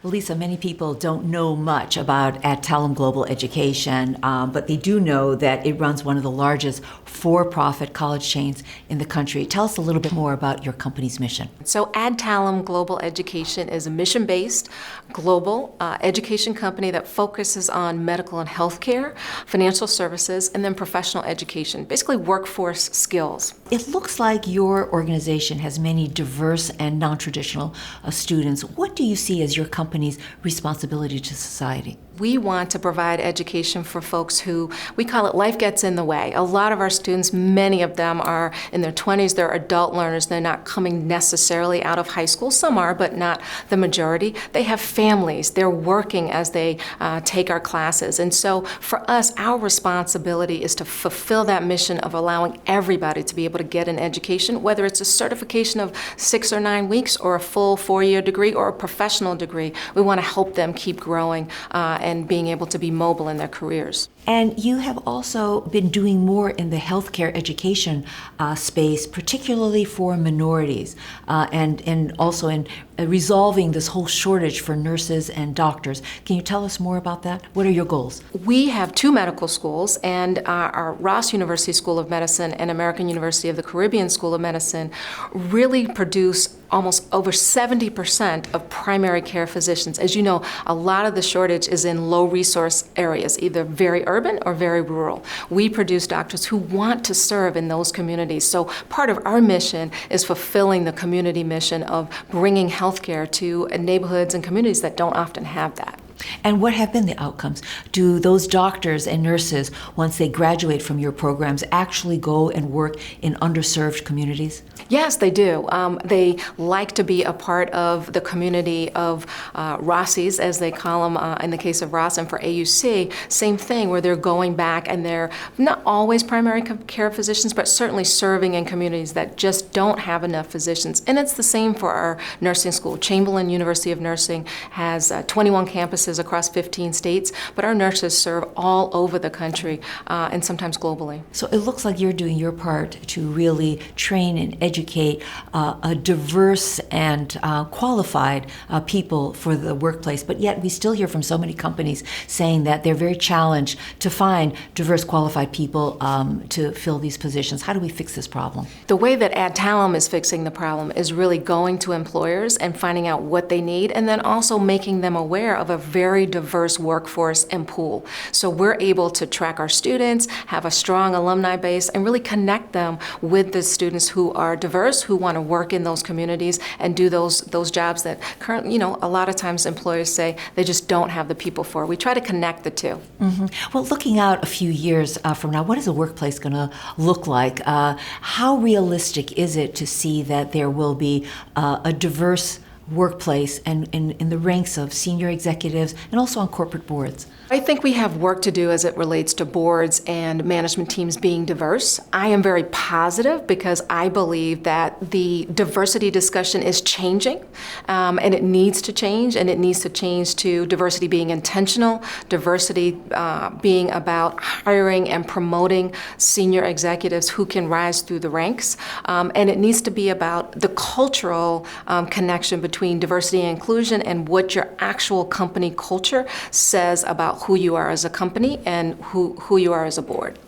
Lisa, many people don't know much about Adtalem Global Education, but they do know that it runs one of the largest for-profit college chains in the country. Tell us a little bit more about your company's mission. So Adtalem Global Education is a mission-based global education company that focuses on medical and healthcare, financial services, and then professional education, basically workforce skills. It looks like your organization has many diverse and non-traditional students. What do you see as your company's responsibility to society? We want to provide education for folks who, we call it life gets in the way. A lot of our students, many of them are in their 20s, they're adult learners, they're not coming necessarily out of high school. Some are, but not the majority. They have families, they're working as they take our classes. And so for us, our responsibility is to fulfill that mission of allowing everybody to be able to get an education, whether it's a certification of 6 or 9 weeks or a full 4-year degree or a professional degree. We want to help them keep growing and being able to be mobile in their careers. And you have also been doing more in the healthcare education space, particularly for minorities, and also in resolving this whole shortage for nurses and doctors. Can you tell us more about that? What are your goals? We have 2 medical schools, and our Ross University School of Medicine and American University of the Caribbean School of Medicine really produce almost over 70% of primary care physicians. As you know, a lot of the shortage is in low resource areas, either very urban or very rural. We produce doctors who want to serve in those communities. So part of our mission is fulfilling the community mission of bringing healthcare to neighborhoods and communities that don't often have that. And what have been the outcomes? Do those doctors and nurses, once they graduate from your programs, actually go and work in underserved communities? Yes, they do. They like to be a part of the community of Rossies, as they call them in the case of Ross, and for AUC, same thing, where they're going back and they're not always primary care physicians, but certainly serving in communities that just don't have enough physicians. And it's the same for our nursing school. Chamberlain University of Nursing has 21 campuses across 15 states, but our nurses serve all over the country and sometimes globally. So it looks like you're doing your part to really train and educate a diverse and qualified people for the workplace, but yet we still hear from so many companies saying that they're very challenged to find diverse, qualified people to fill these positions. How do we fix this problem? The way that Adtalem is fixing the problem is really going to employers and finding out what they need, and then also making them aware of a very diverse workforce and pool. So we're able to track our students, have a strong alumni base, and really connect them with the students who are diverse, who want to work in those communities and do those jobs that currently, a lot of times employers say they just don't have the people for. We try to connect the two. Mm-hmm. Well, looking out a few years from now, what is the workplace going to look like? How realistic is it to see that there will be a diverse workplace and in the ranks of senior executives and also on corporate boards? I think we have work to do as it relates to boards and management teams being diverse. I am very positive because I believe that the diversity discussion is changing, and it needs to change, and it needs to change to diversity being intentional, diversity being about hiring and promoting senior executives who can rise through the ranks, and it needs to be about the cultural connection between diversity and inclusion and what your actual company culture says about who you are as a company and who you are as a board.